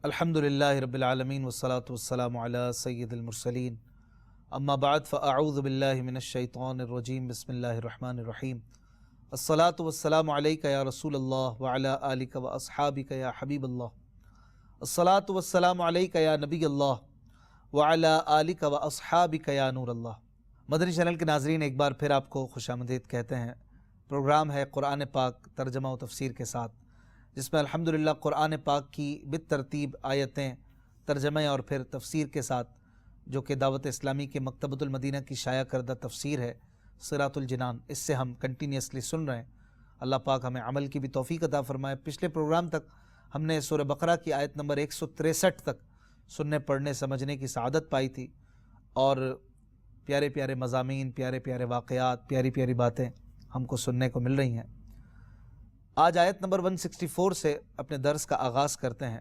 الحمدللہ رب العالمین والصلاة والسلام علی سید المرسلین اما بعد فاعوذ باللہ من الشیطان الرجیم بسم اللہ الرحمن الرحیم الصلاة والسلام علیک یا رسول اللہ وعلی آلک و اصحابک یا حبیب اللہ الصلاة والسلام علیک یا نبی اللہ وعلی آلک و اصحابک یا نور اللہ۔ مدنی چینل کے ناظرین، ایک بار پھر آپ کو خوش آمدید کہتے ہیں۔ پروگرام ہے قرآن پاک ترجمہ و تفسیر کے ساتھ، جس میں الحمدللہ قرآن پاک کی بالترتیب آیتیں ترجمہ اور پھر تفسیر کے ساتھ، جو کہ دعوت اسلامی کے مکتبۃ المدینہ کی شائع کردہ تفسیر ہے صراط الجنان، اس سے ہم کنٹینیوسلی سن رہے ہیں۔ اللہ پاک ہمیں عمل کی بھی توفیق عطا فرمائے۔ پچھلے پروگرام تک ہم نے سورہ بقرہ کی آیت نمبر 163 تک سننے پڑھنے سمجھنے کی سعادت پائی تھی، اور پیارے پیارے مضامین، پیارے پیارے واقعات، پیاری پیاری باتیں ہم کو سننے کو مل رہی ہیں۔ آج آیت نمبر 164 سے اپنے درس کا آغاز کرتے ہیں۔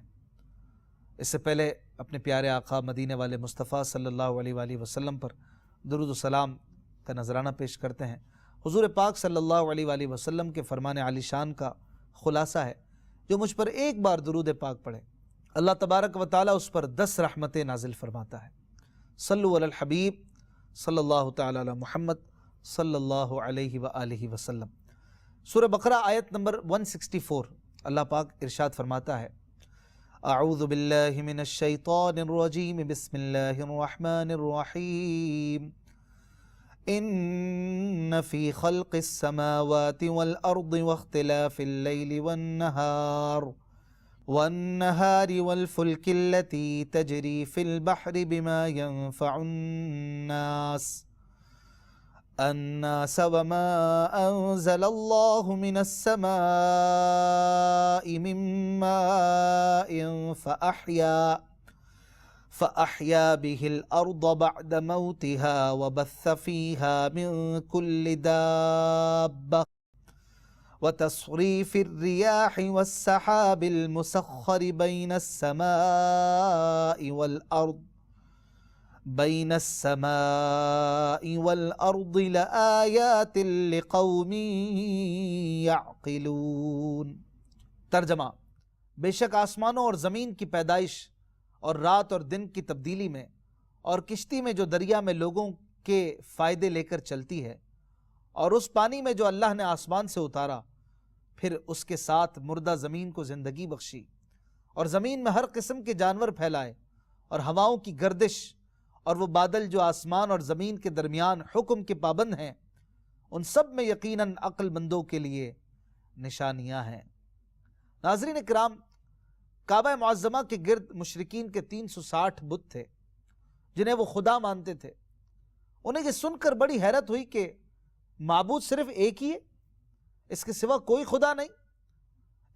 اس سے پہلے اپنے پیارے آقا مدینے والے مصطفیٰ صلی اللہ علیہ وآلہ وسلم پر درود و سلام کا نذرانہ پیش کرتے ہیں۔ حضور پاک صلی اللہ علیہ وآلہ وسلم کے فرمان عالی شان کا خلاصہ ہے، جو مجھ پر ایک بار درود پاک پڑھے اللہ تبارک و تعالی اس پر 10 رحمتیں نازل فرماتا ہے۔ صلو علی الحبیب صلی اللہ تعالی علی محمد صلی اللہ علیہ وآلہ وسلم۔ سورہ بقرہ آیت نمبر 164، اللہ پاک ارشاد فرماتا ہے: اعوذ باللہ من الشیطان الرجیم بسم اللہ الرحمن الرحیم ان فی خلق السماوات والارض واختلاف اللیل والنہار والفلک التي تجری فی البحر بما ينفع الناس وما أنزل الله من السماء من ماء فأحيا به الأرض بعد موتها وبث فيها من كل دابة وتصريف الرياح والسحاب المسخر بين السماء والأرض لآیات لقوم یعقلون۔ ترجمہ: بے شک آسمانوں اور زمین کی پیدائش اور رات اور دن کی تبدیلی میں، اور کشتی میں جو دریا میں لوگوں کے فائدے لے کر چلتی ہے، اور اس پانی میں جو اللہ نے آسمان سے اتارا، پھر اس کے ساتھ مردہ زمین کو زندگی بخشی، اور زمین میں ہر قسم کے جانور پھیلائے، اور ہواؤں کی گردش، اور وہ بادل جو آسمان اور زمین کے درمیان حکم کے پابند ہیں، ان سب میں یقیناً عقل مندوں کے لیے نشانیاں ہیں۔ ناظرین اکرام، کعبہ معظمہ کے گرد مشرکین کے 360 بت تھے، جنہیں وہ خدا مانتے تھے۔ انہیں یہ سن کر بڑی حیرت ہوئی کہ معبود صرف ایک ہی ہے، اس کے سوا کوئی خدا نہیں۔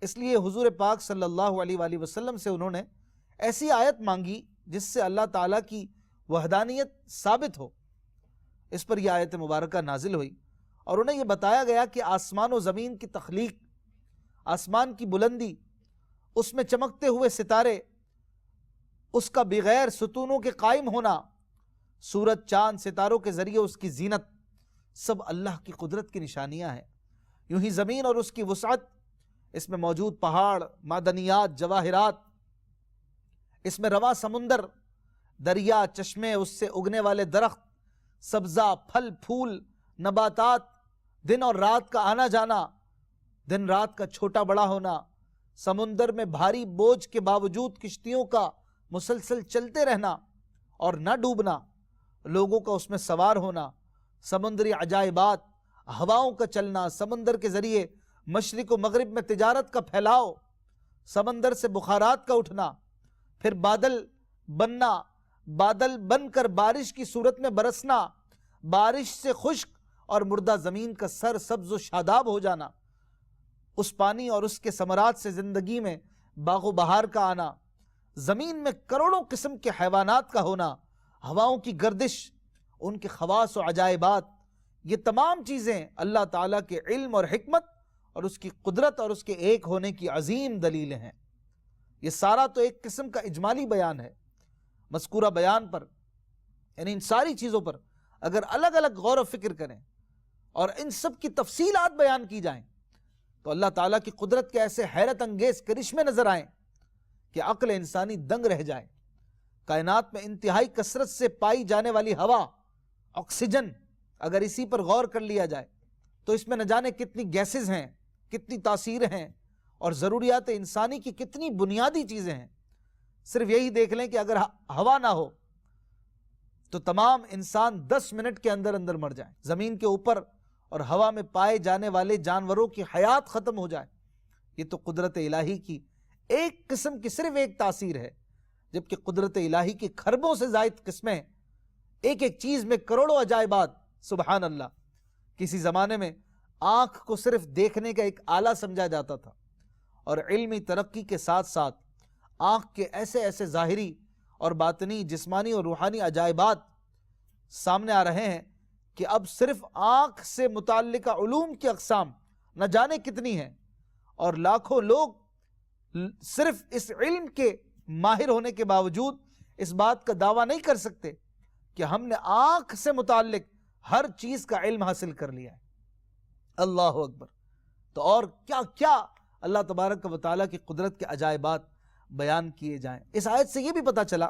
اس لیے حضور پاک صلی اللہ علیہ وآلہ وسلم سے انہوں نے ایسی آیت مانگی جس سے اللہ تعالیٰ کی وحدانیت ثابت ہو۔ اس پر یہ آیت مبارکہ نازل ہوئی، اور انہیں یہ بتایا گیا کہ آسمان و زمین کی تخلیق، آسمان کی بلندی، اس میں چمکتے ہوئے ستارے، اس کا بغیر ستونوں کے قائم ہونا، سورج چاند ستاروں کے ذریعے اس کی زینت، سب اللہ کی قدرت کی نشانیاں ہیں۔ یوں ہی زمین اور اس کی وسعت، اس میں موجود پہاڑ، معدنیات، جواہرات، اس میں رواں سمندر، دریا، چشمے، اس سے اگنے والے درخت، سبزہ، پھل پھول، نباتات، دن اور رات کا آنا جانا، دن رات کا چھوٹا بڑا ہونا، سمندر میں بھاری بوجھ کے باوجود کشتیوں کا مسلسل چلتے رہنا اور نہ ڈوبنا، لوگوں کا اس میں سوار ہونا، سمندری عجائبات، ہواؤں کا چلنا، سمندر کے ذریعے مشرق و مغرب میں تجارت کا پھیلاؤ، سمندر سے بخارات کا اٹھنا، پھر بادل بننا، بادل بن کر بارش کی صورت میں برسنا، بارش سے خشک اور مردہ زمین کا سر سبز و شاداب ہو جانا، اس پانی اور اس کے ثمرات سے زندگی میں باغ و بہار کا آنا، زمین میں کروڑوں قسم کے حیوانات کا ہونا، ہواؤں کی گردش، ان کے خواص و عجائبات، یہ تمام چیزیں اللہ تعالیٰ کے علم اور حکمت اور اس کی قدرت اور اس کے ایک ہونے کی عظیم دلیلیں ہیں۔ یہ سارا تو ایک قسم کا اجمالی بیان ہے۔ مذکورہ بیان پر، یعنی ان ساری چیزوں پر اگر الگ الگ غور و فکر کریں اور ان سب کی تفصیلات بیان کی جائیں، تو اللہ تعالیٰ کی قدرت کے ایسے حیرت انگیز کرشمے نظر آئیں کہ عقل انسانی دنگ رہ جائے۔ کائنات میں انتہائی کثرت سے پائی جانے والی ہوا، آکسیجن، اگر اسی پر غور کر لیا جائے تو اس میں نہ جانے کتنی گیسز ہیں، کتنی تاثیر ہیں، اور ضروریات انسانی کی کتنی بنیادی چیزیں ہیں۔ صرف یہی دیکھ لیں کہ اگر ہوا نہ ہو تو تمام انسان 10 منٹ کے اندر اندر مر جائیں، زمین کے اوپر اور ہوا میں پائے جانے والے جانوروں کی حیات ختم ہو جائے۔ یہ تو قدرت الہی کی ایک قسم کی صرف ایک تاثیر ہے، جبکہ قدرت الہی کی کھربوں سے زائد قسمیں، ایک ایک چیز میں کروڑوں عجائبات۔ سبحان اللہ، کسی زمانے میں آنکھ کو صرف دیکھنے کا ایک آلہ سمجھا جاتا تھا، اور علمی ترقی کے ساتھ ساتھ آنکھ کے ایسے ایسے ظاہری اور باطنی، جسمانی اور روحانی عجائبات سامنے آ رہے ہیں کہ اب صرف آنکھ سے متعلقہ علوم کی اقسام نہ جانے کتنی ہیں، اور لاکھوں لوگ صرف اس علم کے ماہر ہونے کے باوجود اس بات کا دعویٰ نہیں کر سکتے کہ ہم نے آنکھ سے متعلق ہر چیز کا علم حاصل کر لیا ہے۔ اللہ اکبر! تو اور کیا کیا اللہ تبارک و تعالیٰ کی قدرت کے عجائبات بیان کیے جائیں۔ اس آیت سے یہ بھی پتہ چلا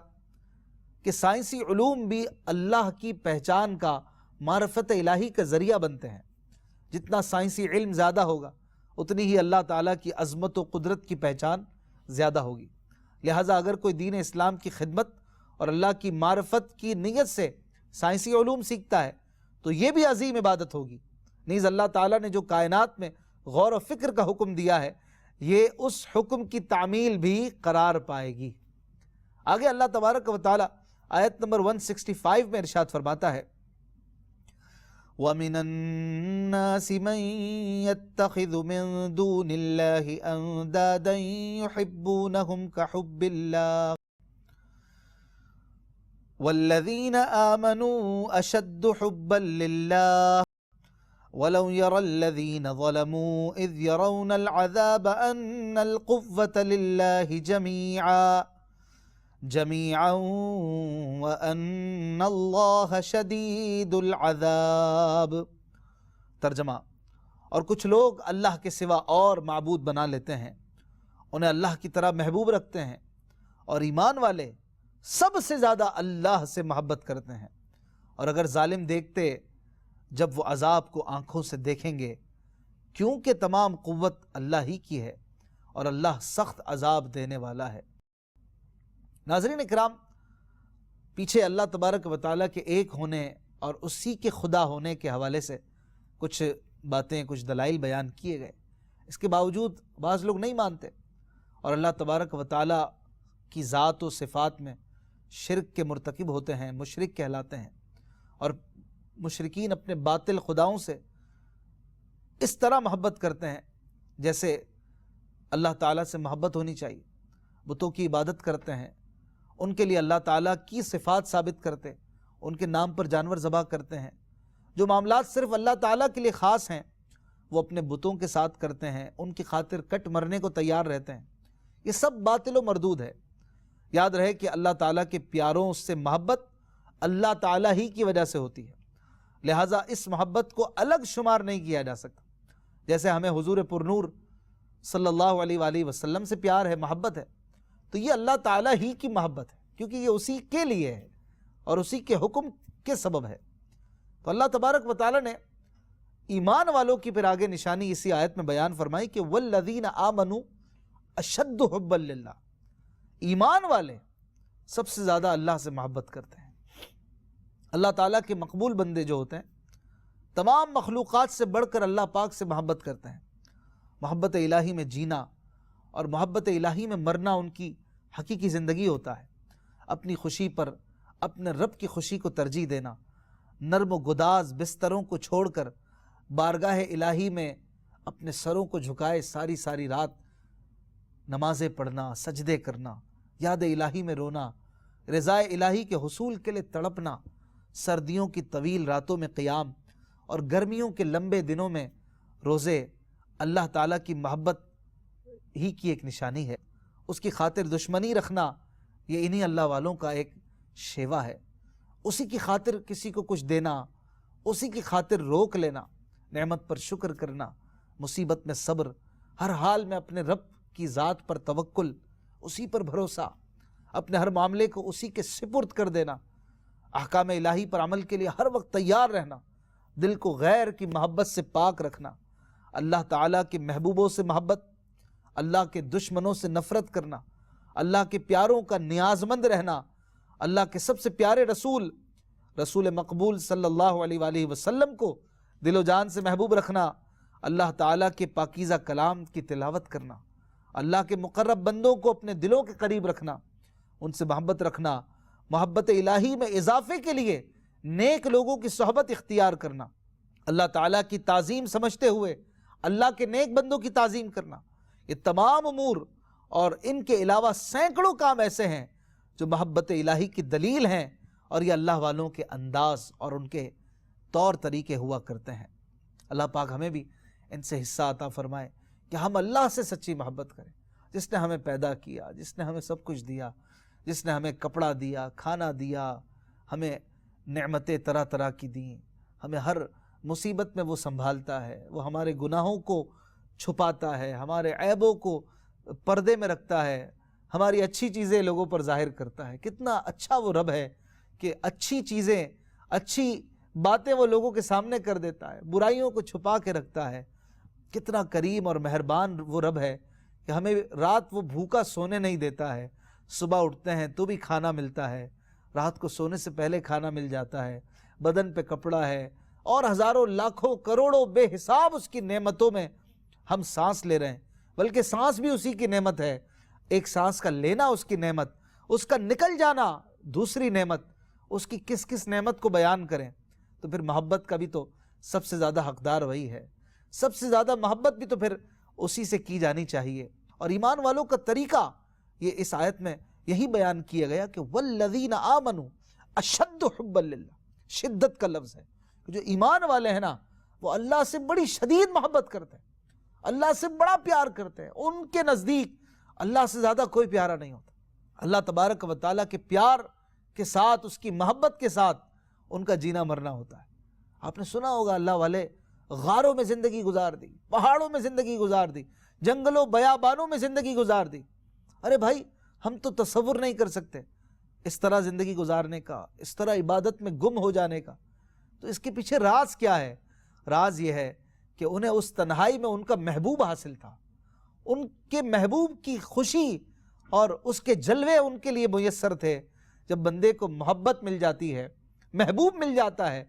کہ سائنسی علوم بھی اللہ کی پہچان کا، معرفت الہی کا ذریعہ بنتے ہیں۔ جتنا سائنسی علم زیادہ ہوگا اتنی ہی اللہ تعالیٰ کی عظمت و قدرت کی پہچان زیادہ ہوگی۔ لہٰذا اگر کوئی دین اسلام کی خدمت اور اللہ کی معرفت کی نیت سے سائنسی علوم سیکھتا ہے تو یہ بھی عظیم عبادت ہوگی۔ نیز اللہ تعالیٰ نے جو کائنات میں غور و فکر کا حکم دیا ہے، یہ اس حکم کی تعمیل بھی قرار پائے گی۔ آگے اللہ تبارک و تعالیٰ آیت نمبر 165 میں ارشاد فرماتا ہے، وَمِنَ النَّاسِ مَن يَتَّخِذُ مِن دُونِ اللَّهِ أَندَادًا يُحِبُّونَهُمْ كَحُبِّ اللَّهِ وَالَّذِينَ آمَنُوا أَشَدُّ حُبًّا لِلَّهِ وَلَوْ يَرَى الَّذِينَ ظَلَمُوا إِذْ يَرَوْنَ الْعَذَابَ أَنَّ الْقُوَّةَ لِلَّهِ جَمِيعًا وَأَنَّ اللَّهَ شَدِيدُ الْعَذَابِ۔ ترجمہ: اور کچھ لوگ اللہ کے سوا اور معبود بنا لیتے ہیں، انہیں اللہ کی طرح محبوب رکھتے ہیں، اور ایمان والے سب سے زیادہ اللہ سے محبت کرتے ہیں۔ اور اگر ظالم دیکھتے جب وہ عذاب کو آنکھوں سے دیکھیں گے، کیونکہ تمام قوت اللہ ہی کی ہے اور اللہ سخت عذاب دینے والا ہے۔ ناظرین اکرام، پیچھے اللہ تبارک و تعالیٰ کے ایک ہونے اور اسی کے خدا ہونے کے حوالے سے کچھ باتیں، کچھ دلائل بیان کیے گئے۔ اس کے باوجود بعض لوگ نہیں مانتے اور اللہ تبارک و تعالیٰ کی ذات و صفات میں شرک کے مرتکب ہوتے ہیں، مشرک کہلاتے ہیں، اور مشرکین اپنے باطل خداؤں سے اس طرح محبت کرتے ہیں جیسے اللہ تعالیٰ سے محبت ہونی چاہیے۔ بتوں کی عبادت کرتے ہیں، ان کے لیے اللہ تعالیٰ کی صفات ثابت کرتے، ان کے نام پر جانور ذبح کرتے ہیں۔ جو معاملات صرف اللہ تعالیٰ کے لیے خاص ہیں وہ اپنے بتوں کے ساتھ کرتے ہیں، ان کی خاطر کٹ مرنے کو تیار رہتے ہیں۔ یہ سب باطل و مردود ہے۔ یاد رہے کہ اللہ تعالیٰ کے پیاروں سے محبت اللہ تعالیٰ ہی کی وجہ سے ہوتی ہے، لہٰذا اس محبت کو الگ شمار نہیں کیا جا سکتا۔ جیسے ہمیں حضور پرنور صلی اللہ علیہ وآلہ وسلم سے پیار ہے، محبت ہے، تو یہ اللہ تعالیٰ ہی کی محبت ہے، کیونکہ یہ اسی کے لیے ہے اور اسی کے حکم کے سبب ہے۔ تو اللہ تبارک و تعالیٰ نے ایمان والوں کی پھر آگے نشانی اسی آیت میں بیان فرمائی کہ وَالَّذِينَ آمَنُوا أَشَدُّ حُبًّا لِلَّهِ، ایمان والے سب سے زیادہ اللہ سے محبت کرتے ہیں۔ اللہ تعالیٰ کے مقبول بندے جو ہوتے ہیں تمام مخلوقات سے بڑھ کر اللہ پاک سے محبت کرتے ہیں۔ محبت الہی میں جینا اور محبت الہی میں مرنا ان کی حقیقی زندگی ہوتا ہے۔ اپنی خوشی پر اپنے رب کی خوشی کو ترجیح دینا، نرم و گداز بستروں کو چھوڑ کر بارگاہ الہی میں اپنے سروں کو جھکائے ساری ساری رات نمازیں پڑھنا، سجدے کرنا، یاد الہی میں رونا، رضا الہی کے حصول کے لیے تڑپنا، سردیوں کی طویل راتوں میں قیام اور گرمیوں کے لمبے دنوں میں روزے، اللہ تعالیٰ کی محبت ہی کی ایک نشانی ہے۔ اس کی خاطر دشمنی رکھنا یہ انہی اللہ والوں کا ایک شیوا ہے۔ اسی کی خاطر کسی کو کچھ دینا، اسی کی خاطر روک لینا، نعمت پر شکر کرنا، مصیبت میں صبر، ہر حال میں اپنے رب کی ذات پر توکل، اسی پر بھروسہ، اپنے ہر معاملے کو اسی کے سپرد کر دینا، احکام الہی پر عمل کے لیے ہر وقت تیار رہنا، دل کو غیر کی محبت سے پاک رکھنا، اللہ تعالیٰ کے محبوبوں سے محبت، اللہ کے دشمنوں سے نفرت کرنا، اللہ کے پیاروں کا نیازمند رہنا، اللہ کے سب سے پیارے رسول مقبول صلی اللہ علیہ وآلہ وسلم کو دل و جان سے محبوب رکھنا، اللہ تعالیٰ کے پاکیزہ کلام کی تلاوت کرنا، اللہ کے مقرب بندوں کو اپنے دلوں کے قریب رکھنا، ان سے محبت رکھنا، محبت الہی میں اضافے کے لیے نیک لوگوں کی صحبت اختیار کرنا، اللہ تعالیٰ کی تعظیم سمجھتے ہوئے اللہ کے نیک بندوں کی تعظیم کرنا، یہ تمام امور اور ان کے علاوہ سینکڑوں کام ایسے ہیں جو محبت الہی کی دلیل ہیں، اور یہ اللہ والوں کے انداز اور ان کے طور طریقے ہوا کرتے ہیں۔ اللہ پاک ہمیں بھی ان سے حصہ عطا فرمائے کہ ہم اللہ سے سچی محبت کریں، جس نے ہمیں پیدا کیا، جس نے ہمیں سب کچھ دیا، جس نے ہمیں کپڑا دیا، کھانا دیا، ہمیں نعمتیں طرح طرح کی دیں، ہمیں ہر مصیبت میں وہ سنبھالتا ہے، وہ ہمارے گناہوں کو چھپاتا ہے، ہمارے عیبوں کو پردے میں رکھتا ہے، ہماری اچھی چیزیں لوگوں پر ظاہر کرتا ہے۔ کتنا اچھا وہ رب ہے کہ اچھی چیزیں، اچھی باتیں وہ لوگوں کے سامنے کر دیتا ہے، برائیوں کو چھپا کے رکھتا ہے۔ کتنا کریم اور مہربان وہ رب ہے کہ ہمیں رات وہ بھوکا سونے نہیں دیتا ہے، صبح اٹھتے ہیں تو بھی کھانا ملتا ہے، رات کو سونے سے پہلے کھانا مل جاتا ہے، بدن پہ کپڑا ہے، اور ہزاروں لاکھوں کروڑوں بے حساب اس کی نعمتوں میں ہم سانس لے رہے ہیں، بلکہ سانس بھی اسی کی نعمت ہے، ایک سانس کا لینا اس کی نعمت، اس کا نکل جانا دوسری نعمت، اس کی کس کس نعمت کو بیان کریں۔ تو پھر محبت کا بھی تو سب سے زیادہ حقدار وہی ہے، سب سے زیادہ محبت بھی تو پھر اسی سے کی جانی چاہیے۔ اور ایمان والوں کا طریقہ یہ اس آیت میں یہی بیان کیا گیا کہ والذین آمنوا اشد حبا للہ، شدت کا لفظ ہے، جو ایمان والے ہیں نا وہ اللہ سے بڑی شدید محبت کرتے ہیں، اللہ سے بڑا پیار کرتے ہیں، ان کے نزدیک اللہ سے زیادہ کوئی پیارا نہیں ہوتا۔ اللہ تبارک و تعالیٰ کے پیار کے ساتھ، اس کی محبت کے ساتھ ان کا جینا مرنا ہوتا ہے۔ آپ نے سنا ہوگا اللہ والے غاروں میں زندگی گزار دی، پہاڑوں میں زندگی گزار دی، جنگلوں بیابانوں میں زندگی گزار دی۔ ارے بھائی ہم تو تصور نہیں کر سکتے اس طرح زندگی گزارنے کا، اس طرح عبادت میں گم ہو جانے کا۔ تو اس کے پیچھے راز کیا ہے؟ راز یہ ہے کہ انہیں اس تنہائی میں ان کا محبوب حاصل تھا، ان کے محبوب کی خوشی اور اس کے جلوے ان کے لیے میسر تھے۔ جب بندے کو محبت مل جاتی ہے، محبوب مل جاتا ہے،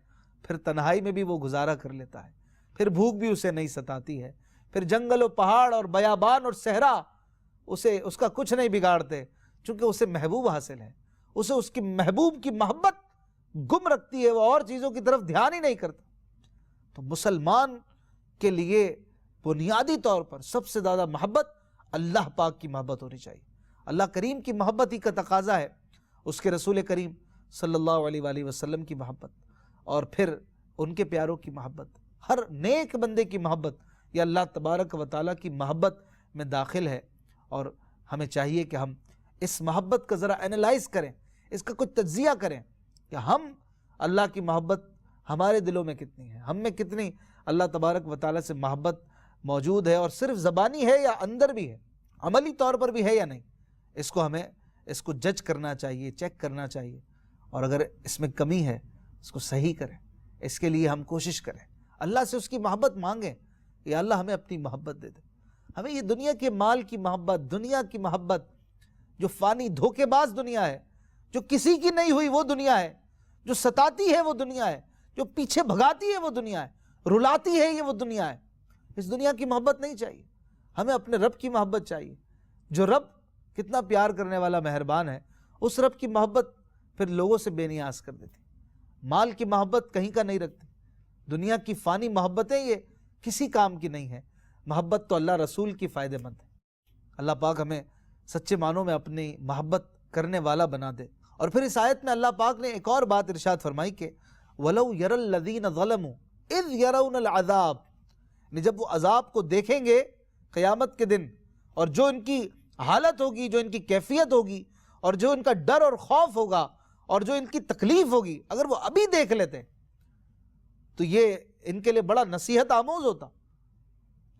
پھر تنہائی میں بھی وہ گزارا کر لیتا ہے، پھر بھوک بھی اسے نہیں ستاتی ہے، پھر جنگل و پہاڑ اور بیابان اور صحرا اس کا کچھ نہیں بگاڑتے، چونکہ اسے محبوب حاصل ہے، اسے اس کی محبوب کی محبت گم رکھتی ہے، وہ اور چیزوں کی طرف دھیان ہی نہیں کرتا۔ تو مسلمان کے لیے بنیادی طور پر سب سے زیادہ محبت اللہ پاک کی محبت ہونی چاہیے، اللہ کریم کی محبت ہی کا تقاضا ہے، اس کے رسول کریم صلی اللہ علیہ وآلہ وسلم کی محبت، اور پھر ان کے پیاروں کی محبت، ہر نیک بندے کی محبت، یہ اللہ تبارک و تعالیٰ کی محبت میں داخل ہے۔ اور ہمیں چاہیے کہ ہم اس محبت کا ذرا اینالائز کریں، اس کا کچھ تجزیہ کریں کہ ہم اللہ کی محبت ہمارے دلوں میں کتنی ہے، ہم میں کتنی اللہ تبارک و تعالیٰ سے محبت موجود ہے، اور صرف زبانی ہے یا اندر بھی ہے، عملی طور پر بھی ہے یا نہیں۔ ہمیں اس کو جج کرنا چاہیے، چیک کرنا چاہیے، اور اگر اس میں کمی ہے اس کو صحیح کریں، اس کے لیے ہم کوشش کریں، اللہ سے اس کی محبت مانگیں، یا اللہ ہمیں اپنی محبت دے دے۔ ہمیں یہ دنیا کے مال کی محبت، دنیا کی محبت، جو فانی دھوکے باز دنیا ہے، جو کسی کی نہیں ہوئی وہ دنیا ہے، جو ستاتی ہے وہ دنیا ہے، جو پیچھے بھگاتی ہے وہ دنیا ہے، رلاتی ہے یہ وہ دنیا ہے۔ اس دنیا کی محبت نہیں چاہیے، ہمیں اپنے رب کی محبت چاہیے، جو رب کتنا پیار کرنے والا مہربان ہے۔ اس رب کی محبت پھر لوگوں سے بے نیاز کر دیتی، مال کی محبت کہیں کا نہیں رکھتی، دنیا کی فانی محبتیں یہ کسی کام کی نہیں ہے، محبت تو اللہ رسول کی فائدہ مند ہے۔ اللہ پاک ہمیں سچے معنوں میں اپنی محبت کرنے والا بنا دے۔ اور پھر اس آیت میں اللہ پاک نے ایک اور بات ارشاد فرمائی کہ وَلَوْ يَرَى الَّذِينَ ظَلَمُوا إِذْ يَرَوْنَ الْعَذَابَ، یعنی جب وہ عذاب کو دیکھیں گے قیامت کے دن، اور جو ان کی حالت ہوگی، جو ان کی کیفیت ہوگی، اور جو ان کا ڈر اور خوف ہوگا، اور جو ان کی تکلیف ہوگی، اگر وہ ابھی دیکھ لیتے تو یہ ان کے لیے بڑا نصیحت آموز ہوتا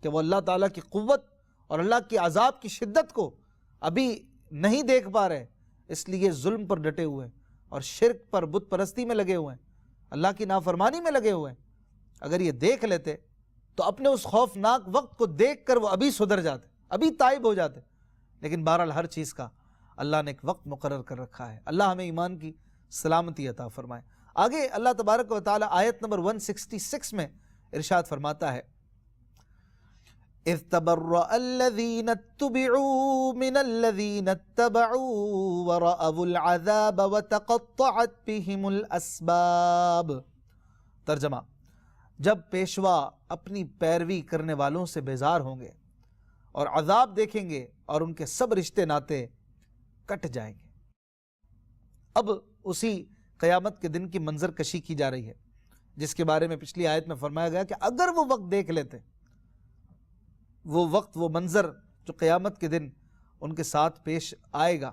کہ وہ اللہ تعالیٰ کی قوت اور اللہ کی عذاب کی شدت کو ابھی نہیں دیکھ پا رہے اس لیے ظلم پر ڈٹے ہوئے ہیں اور شرک پر، بت پرستی میں لگے ہوئے ہیں، اللہ کی نافرمانی میں لگے ہوئے ہیں۔ اگر یہ دیکھ لیتے تو اپنے اس خوفناک وقت کو دیکھ کر وہ ابھی سدھر جاتے، ابھی تائب ہو جاتے، لیکن بہرحال ہر چیز کا اللہ نے ایک وقت مقرر کر رکھا ہے۔ اللہ ہمیں ایمان کی سلامتی عطا فرمائے۔ آگے اللہ تبارک و تعالی آیت نمبر 166 میں ارشاد فرماتا ہے، اذ تبرأ الذین اتبعوا من الذین اتبعوا ورأوا العذاب وتقطعت بهم الاسباب۔ ترجمہ، جب پیشوا اپنی پیروی کرنے والوں سے بیزار ہوں گے اور عذاب دیکھیں گے اور ان کے سب رشتے ناتے کٹ جائیں گے۔ اب اسی قیامت کے دن کی منظر کشی کی جا رہی ہے جس کے بارے میں پچھلی آیت میں فرمایا گیا کہ اگر وہ وقت دیکھ لیتے، وہ وقت، وہ منظر جو قیامت کے دن ان کے ساتھ پیش آئے گا،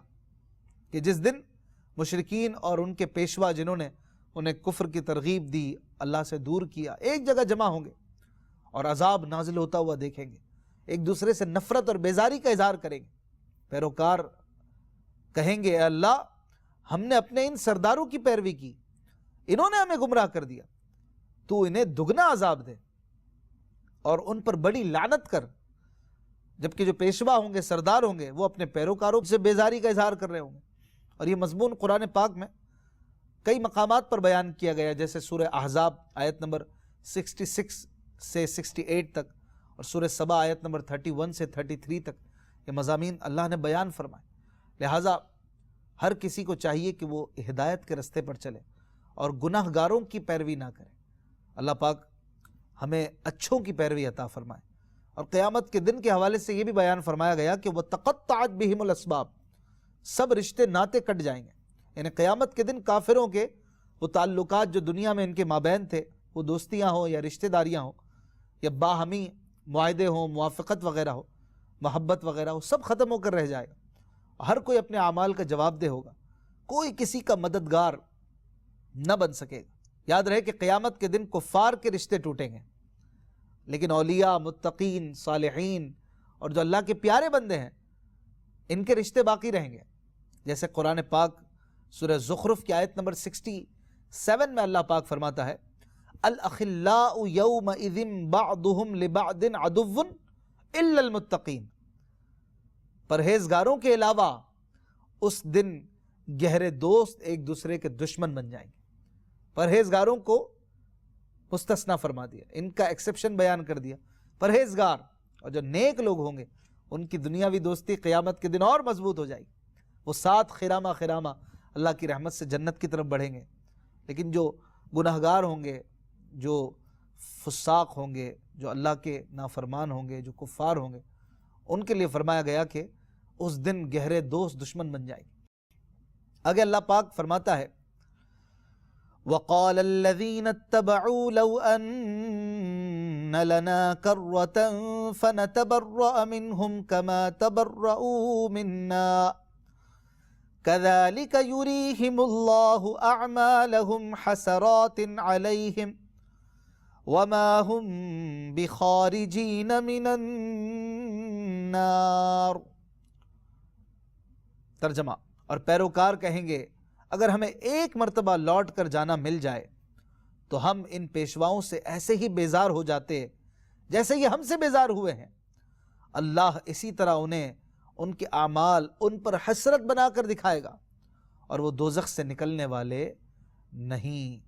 کہ جس دن مشرکین اور ان کے پیشوا جنہوں نے انہیں کفر کی ترغیب دی، اللہ سے دور کیا، ایک جگہ جمع ہوں گے اور عذاب نازل ہوتا ہوا دیکھیں گے، ایک دوسرے سے نفرت اور بیزاری کا اظہار کریں گے۔ پیروکار کہیں گے، اے اللہ، ہم نے اپنے ان سرداروں کی پیروی کی، انہوں نے ہمیں گمراہ کر دیا، تو انہیں دگنا عذاب دے اور ان پر بڑی لعنت کر۔ جبکہ جو پیشوا ہوں گے، سردار ہوں گے، وہ اپنے پیروکاروں سے بیزاری کا اظہار کر رہے ہوں گے۔ اور یہ مضمون قرآن پاک میں کئی مقامات پر بیان کیا گیا، جیسے سورہ احزاب آیت نمبر 66 سے 68 تک، اور سورہ سبا آیت نمبر 31 سے 33 تک یہ مضامین اللہ نے بیان فرمائے۔ لہٰذا ہر کسی کو چاہیے کہ وہ ہدایت کے رستے پر چلے اور گناہ گاروں کی پیروی نہ کرے۔ اللہ پاک ہمیں اچھوں کی پیروی عطا فرمائے۔ اور قیامت کے دن کے حوالے سے یہ بھی بیان فرمایا گیا کہ وَتَقَطَّعَتْ بِهِمُ الْأَسْبَابُ، سب رشتے ناتے کٹ جائیں گے۔ یعنی قیامت کے دن کافروں کے وہ تعلقات جو دنیا میں ان کے مابین تھے، وہ دوستیاں ہوں یا رشتہ داریاں ہوں یا باہمی معاہدے ہوں، موافقت وغیرہ ہو، محبت وغیرہ ہو، سب ختم ہو کر رہ جائے گا۔ ہر کوئی اپنے اعمال کا جواب دہ ہوگا، کوئی کسی کا مددگار نہ بن سکے گا۔ یاد رہے کہ قیامت کے دن کفار کے رشتے ٹوٹیں گے، لیکن اولیاء، متقین، صالحین اور جو اللہ کے پیارے بندے ہیں، ان کے رشتے باقی رہیں گے۔ جیسے قرآن پاک سورہ زخرف کی آیت نمبر 67 میں اللہ پاک فرماتا ہے، الْأَخِلَّاءُ يَوْمَئِذٍ بَعْضُهُمْ لِبَعْضٍ عَدُوٌّ إِلَّا الْمُتَّقِينَ۔ پرہیزگاروں کے علاوہ اس دن گہرے دوست ایک دوسرے کے دشمن بن جائیں گے۔ پرہیزگاروں کو مستثنا فرما دیا، ان کا ایکسیپشن بیان کر دیا۔ پرہیزگار اور جو نیک لوگ ہوں گے ان کی دنیاوی دوستی قیامت کے دن اور مضبوط ہو جائے گی، وہ ساتھ خیرامہ خیرامہ اللہ کی رحمت سے جنت کی طرف بڑھیں گے۔ لیکن جو گناہگار ہوں گے، جو فساق ہوں گے، جو اللہ کے نافرمان ہوں گے، جو کفار ہوں گے، ان کے لیے فرمایا گیا کہ اس دن گہرے دوست دشمن بن جائیں گے۔ آگے اللہ پاک فرماتا ہے، وَقَالَ الَّذِينَ اتَّبَعُوا لَوْ أَنَّ لَنَا كَرَّةً فَنَتَبَرَّأَ مِنْهُمْ كَمَا تَبَرَّؤُوا مِنَّا كَذَلِكَ يُرِيهِمُ اللَّهُ أَعْمَالَهُمْ حَسَرَاتٍ عَلَيْهِمْ وَمَا هُمْ بِخَارِجِينَ مِنَ النَّارِ۔ ترجمہ، اور پیروکار کہیں گے، اگر ہمیں ایک مرتبہ لوٹ کر جانا مل جائے تو ہم ان پیشواؤں سے ایسے ہی بیزار ہو جاتے جیسے یہ ہم سے بیزار ہوئے ہیں۔ اللہ اسی طرح انہیں ان کے اعمال ان پر حسرت بنا کر دکھائے گا اور وہ دوزخ سے نکلنے والے نہیں۔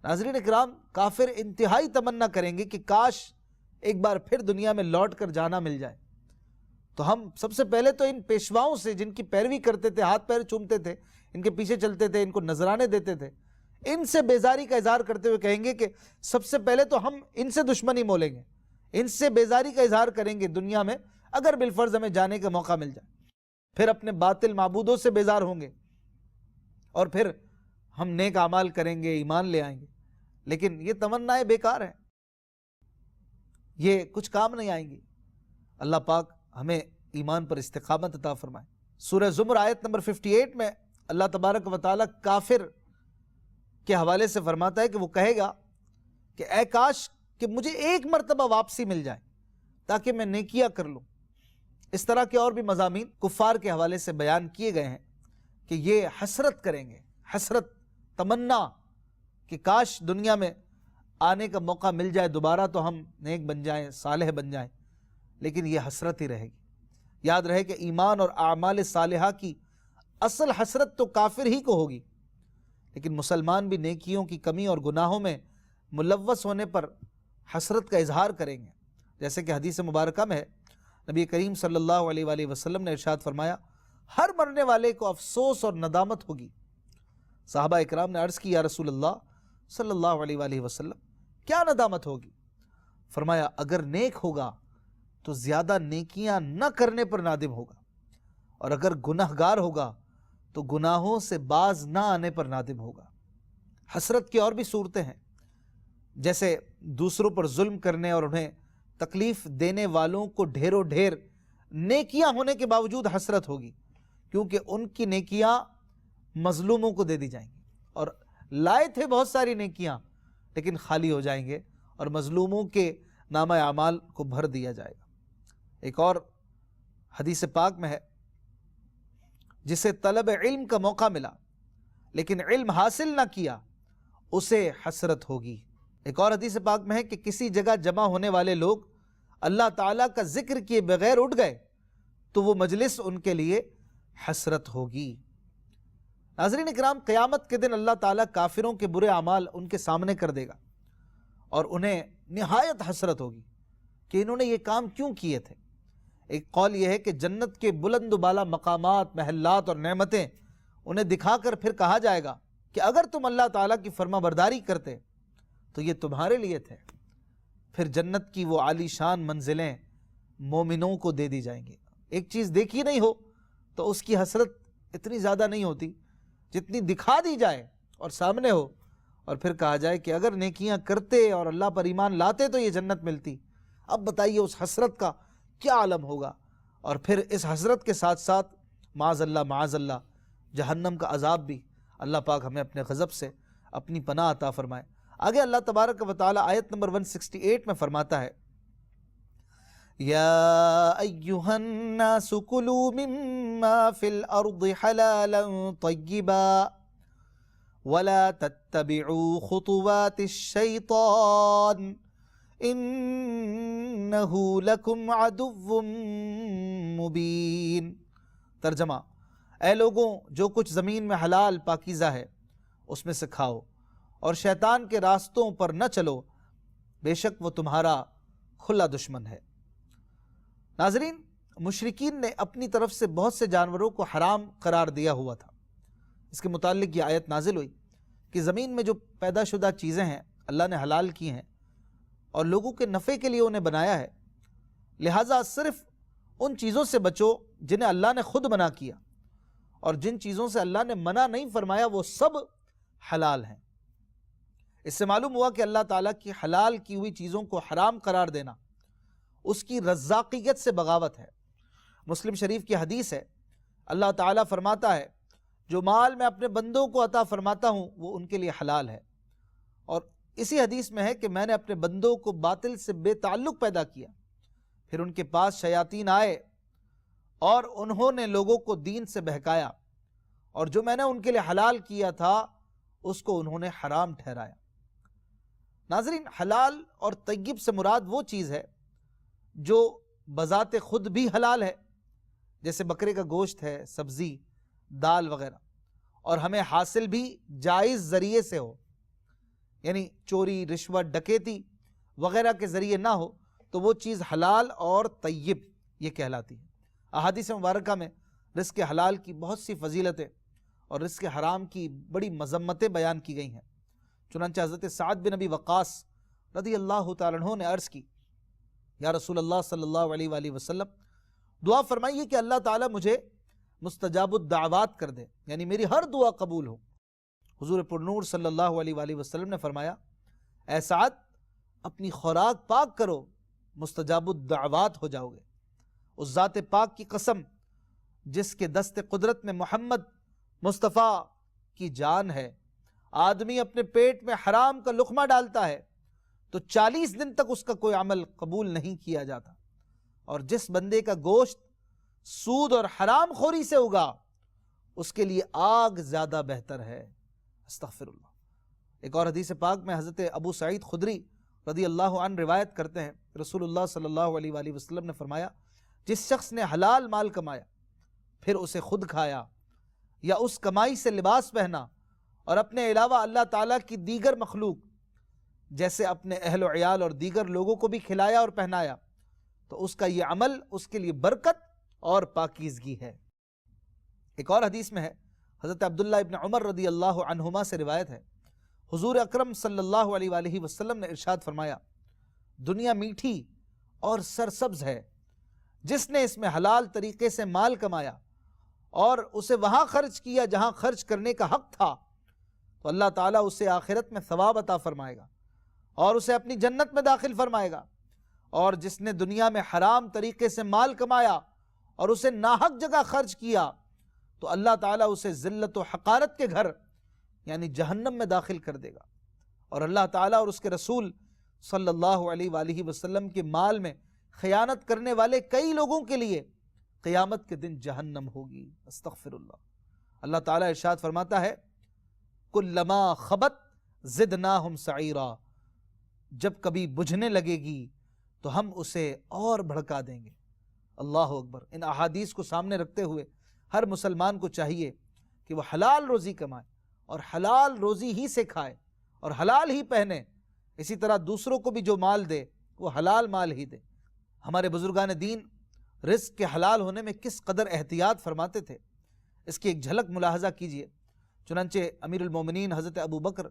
ناظرین اکرام، کافر انتہائی تمنا کریں گے کہ کاش ایک بار پھر دنیا میں لوٹ کر جانا مل جائے، تو ہم سب سے پہلے تو ان پیشواؤں سے جن کی پیروی کرتے تھے، ہاتھ پیر چومتے تھے، ان کے پیچھے چلتے تھے، ان کو نذرانے دیتے تھے، ان سے بیزاری کا اظہار کرتے ہوئے کہیں گے کہ سب سے پہلے تو ہم ان سے دشمنی مولیں گے، ان سے بیزاری کا اظہار کریں گے دنیا میں، اگر بالفرض ہمیں جانے کا موقع مل جائے۔ پھر اپنے باطل معبودوں سے بیزار ہوں گے اور پھر ہم نیک اعمال کریں گے، ایمان لے آئیں گے، لیکن یہ تمنائیں بیکار ہیں، یہ کچھ کام نہیں آئیں گی۔ اللہ پاک ہمیں ایمان پر استقامت عطا فرمائے۔ سورہ زمر آیت نمبر 58 میں اللہ تبارک و تعالیٰ کافر کے حوالے سے فرماتا ہے کہ وہ کہے گا کہ اے کاش کہ مجھے ایک مرتبہ واپسی مل جائے تاکہ میں نیکیاں کر لوں، اس طرح کے اور بھی مضامین کفار کے حوالے سے بیان کیے گئے ہیں کہ یہ حسرت کریں گے، حسرت، تمنا کہ کاش دنیا میں آنے کا موقع مل جائے دوبارہ تو ہم نیک بن جائیں، صالح بن جائیں، لیکن یہ حسرت ہی رہے گی۔ یاد رہے کہ ایمان اور اعمال صالحہ کی اصل حسرت تو کافر ہی کو ہوگی، لیکن مسلمان بھی نیکیوں کی کمی اور گناہوں میں ملوث ہونے پر حسرت کا اظہار کریں گے۔ جیسے کہ حدیث مبارکہ میں ہے، نبی کریم صلی اللہ علیہ وآلہ وسلم نے ارشاد فرمایا، ہر مرنے والے کو افسوس اور ندامت ہوگی۔ صحابہ اکرام نے عرض کی، یا رسول اللہ صلی اللہ علیہ وآلہ وسلم کیا ندامت ہوگی؟ فرمایا، اگر نیک ہوگا تو زیادہ نیکیاں نہ کرنے پر نادم ہوگا، اور اگر گناہگار ہوگا تو گناہوں سے باز نہ آنے پر نادم ہوگا۔ حسرت کی اور بھی صورتیں ہیں، جیسے دوسروں پر ظلم کرنے اور انہیں تکلیف دینے والوں کو ڈھیروں ڈھیر نیکیاں ہونے کے باوجود حسرت ہوگی، کیونکہ ان کی نیکیاں مظلوموں کو دے دی جائیں گی، اور لائے تھے بہت ساری نیکیاں لیکن خالی ہو جائیں گے اور مظلوموں کے نامہ اعمال کو بھر دیا جائے گا۔ ایک اور حدیث پاک میں ہے، جسے طلب علم کا موقع ملا لیکن علم حاصل نہ کیا اسے حسرت ہوگی۔ ایک اور حدیث پاک میں ہے کہ کسی جگہ جمع ہونے والے لوگ اللہ تعالیٰ کا ذکر کیے بغیر اٹھ گئے تو وہ مجلس ان کے لیے حسرت ہوگی۔ ناظرین اکرام، قیامت کے دن اللہ تعالیٰ کافروں کے برے اعمال ان کے سامنے کر دے گا اور انہیں نہایت حسرت ہوگی کہ انہوں نے یہ کام کیوں کیے تھے۔ ایک قول یہ ہے کہ جنت کے بلند و بالا مقامات، محلات اور نعمتیں انہیں دکھا کر پھر کہا جائے گا کہ اگر تم اللہ تعالیٰ کی فرما برداری کرتے تو یہ تمہارے لیے تھے۔ پھر جنت کی وہ عالی شان منزلیں مومنوں کو دے دی جائیں گی۔ ایک چیز دیکھی نہیں ہو تو اس کی حسرت اتنی زیادہ نہیں ہوتی جتنی دکھا دی جائے اور سامنے ہو، اور پھر کہا جائے کہ اگر نیکیاں کرتے اور اللہ پر ایمان لاتے تو یہ جنت ملتی۔ اب بتائیے اس حسرت کا کیا عالم ہوگا، اور پھر اس حسرت کے ساتھ ساتھ معاذ اللہ جہنم کا عذاب بھی۔ اللہ پاک ہمیں اپنے غضب سے اپنی پناہ عطا فرمائے۔ آگے اللہ تبارک و تعالی آیت نمبر 168 میں فرماتا ہے، یا ایہا الناس کلوا مما فی الارض حلالا طیبا ولا تتبعوا خطوات الشیطان انہ لکم عدو مبین۔ ترجمہ، اے لوگوں، جو کچھ زمین میں حلال پاکیزہ ہے اس میں سے کھاؤ، اور شیطان کے راستوں پر نہ چلو، بے شک وہ تمہارا کھلا دشمن ہے۔ ناظرین، مشرکین نے اپنی طرف سے بہت سے جانوروں کو حرام قرار دیا ہوا تھا۔ اس کے متعلق یہ آیت نازل ہوئی کہ زمین میں جو پیدا شدہ چیزیں ہیں اللہ نے حلال کی ہیں اور لوگوں کے نفع کے لیے انہیں بنایا ہے، لہٰذا صرف ان چیزوں سے بچو جنہیں اللہ نے خود منع کیا، اور جن چیزوں سے اللہ نے منع نہیں فرمایا وہ سب حلال ہیں۔ اس سے معلوم ہوا کہ اللہ تعالیٰ کی حلال کی ہوئی چیزوں کو حرام قرار دینا اس کی رزاقیت سے بغاوت ہے۔ مسلم شریف کی حدیث ہے، اللہ تعالیٰ فرماتا ہے، جو مال میں اپنے بندوں کو عطا فرماتا ہوں وہ ان کے لیے حلال ہے، اور اسی حدیث میں ہے کہ میں نے اپنے بندوں کو باطل سے بے تعلق پیدا کیا، پھر ان کے پاس شیاطین آئے اور انہوں نے لوگوں کو دین سے بہکایا، اور جو میں نے ان کے لیے حلال کیا تھا اس کو انہوں نے حرام ٹھہرایا۔ ناظرین، حلال اور طیب سے مراد وہ چیز ہے جو بذات خود بھی حلال ہے، جیسے بکرے کا گوشت ہے، سبزی، دال وغیرہ، اور ہمیں حاصل بھی جائز ذریعے سے ہو، یعنی چوری، رشوت، ڈکیتی وغیرہ کے ذریعے نہ ہو، تو وہ چیز حلال اور طیب یہ کہلاتی ہے۔ احادیث مبارکہ میں رزق حلال کی بہت سی فضیلتیں اور رزق حرام کی بڑی مذمتیں بیان کی گئی ہیں۔ چنانچہ حضرت سعد بن ابی وقاص رضی اللہ تعالیٰ عنہ نے عرض کی، یا رسول اللہ صلی اللہ علیہ وآلہ وسلم، دعا فرمائیے کہ اللہ تعالیٰ مجھے مستجاب الدعوات کر دے، یعنی میری ہر دعا قبول ہو۔ حضور پرنور صلی اللہ علیہ وآلہ وسلم نے فرمایا، اے سعد، اپنی خوراک پاک کرو، مستجاب الدعوات ہو جاؤ گے۔ اس ذات پاک کی قسم جس کے دست قدرت میں محمد مصطفیٰ کی جان ہے، آدمی اپنے پیٹ میں حرام کا لقمہ ڈالتا ہے تو 40 دن تک اس کا کوئی عمل قبول نہیں کیا جاتا، اور جس بندے کا گوشت سود اور حرام خوری سے اگا اس کے لیے آگ زیادہ بہتر ہے۔ استغفر اللہ۔ ایک اور حدیث پاک میں حضرت ابو سعید خدری رضی اللہ عنہ روایت کرتے ہیں، رسول اللہ صلی اللہ علیہ وآلہ وسلم نے فرمایا، جس شخص نے حلال مال کمایا پھر اسے خود کھایا یا اس کمائی سے لباس پہنا اور اپنے علاوہ اللہ تعالیٰ کی دیگر مخلوق جیسے اپنے اہل و عیال اور دیگر لوگوں کو بھی کھلایا اور پہنایا، تو اس کا یہ عمل اس کے لیے برکت اور پاکیزگی ہے۔ ایک اور حدیث میں ہے، حضرت عبداللہ ابن عمر رضی اللہ عنہما سے روایت ہے، حضور اکرم صلی اللہ علیہ وآلہ وسلم نے ارشاد فرمایا، دنیا میٹھی اور سرسبز ہے، جس نے اس میں حلال طریقے سے مال کمایا اور اسے وہاں خرچ کیا جہاں خرچ کرنے کا حق تھا، تو اللہ تعالیٰ اسے آخرت میں ثواب عطا فرمائے گا اور اسے اپنی جنت میں داخل فرمائے گا، اور جس نے دنیا میں حرام طریقے سے مال کمایا اور اسے ناحق جگہ خرچ کیا تو اللہ تعالیٰ اسے ذلت و حقارت کے گھر یعنی جہنم میں داخل کر دے گا، اور اللہ تعالیٰ اور اس کے رسول صلی اللہ علیہ وآلہ وسلم کے مال میں خیانت کرنے والے کئی لوگوں کے لیے قیامت کے دن جہنم ہوگی۔ استغفر اللہ۔ اللہ تعالیٰ ارشاد فرماتا ہے، کلما خبت زدناہم سعیرا، جب کبھی بجھنے لگے گی تو ہم اسے اور بھڑکا دیں گے۔ اللہ اکبر۔ ان احادیث کو سامنے رکھتے ہوئے ہر مسلمان کو چاہیے کہ وہ حلال روزی کمائے اور حلال روزی ہی سے کھائے اور حلال ہی پہنے، اسی طرح دوسروں کو بھی جو مال دے وہ حلال مال ہی دے۔ ہمارے بزرگان دین رزق کے حلال ہونے میں کس قدر احتیاط فرماتے تھے، اس کی ایک جھلک ملاحظہ کیجئے۔ چنانچہ امیر المومنین حضرت ابو بکر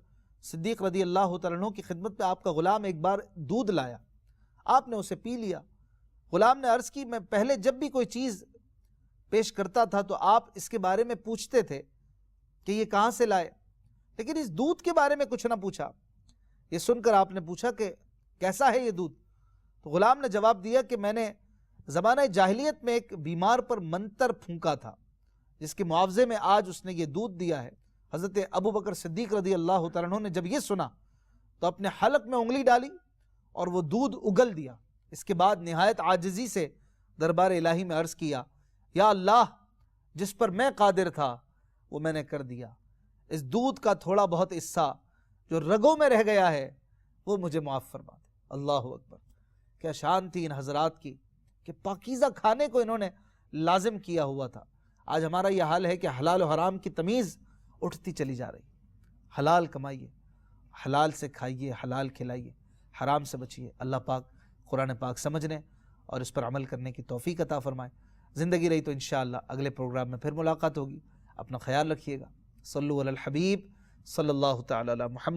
صدیق رضی اللہ تعالیٰ عنہ کی خدمت میں آپ کا غلام ایک بار دودھ لایا، آپ نے اسے پی لیا۔ غلام نے عرض کی، میں پہلے جب بھی کوئی چیز پیش کرتا تھا تو آپ اس کے بارے میں پوچھتے تھے کہ یہ کہاں سے لائے، لیکن اس دودھ کے بارے میں کچھ نہ پوچھا۔ یہ سن کر آپ نے پوچھا کہ کیسا ہے یہ دودھ؟ تو غلام نے جواب دیا کہ میں نے زمانہ جاہلیت میں ایک بیمار پر منتر پھونکا تھا، جس کے معاوضے میں آج اس نے یہ دودھ دیا ہے۔ حضرت ابو بکر صدیق رضی اللہ تعالیٰ عنہ نے جب یہ سنا تو اپنے حلق میں انگلی ڈالی اور وہ دودھ اگل دیا۔ اس کے بعد نہایت عاجزی سے دربار الہی میں عرض کیا، یا اللہ، جس پر میں قادر تھا وہ میں نے کر دیا، اس دودھ کا تھوڑا بہت حصہ جو رگوں میں رہ گیا ہے وہ مجھے معاف فرما دے۔ اللہ اکبر۔ کیا شان تھی ان حضرات کی کہ پاکیزہ کھانے کو انہوں نے لازم کیا ہوا تھا۔ آج ہمارا یہ حال ہے کہ حلال و حرام کی تمیز اٹھتی چلی جا رہی۔ حلال کمائیے، حلال سے کھائیے، حلال کھلائیے، حرام سے بچیے۔ اللہ پاک قرآن پاک سمجھنے اور اس پر عمل کرنے کی توفیق عطا فرمائے۔ زندگی رہی تو انشاءاللہ اگلے پروگرام میں پھر ملاقات ہوگی۔ اپنا خیال رکھیے گا۔ صلو علی الحبیب صلی اللہ تعالی علی محمد۔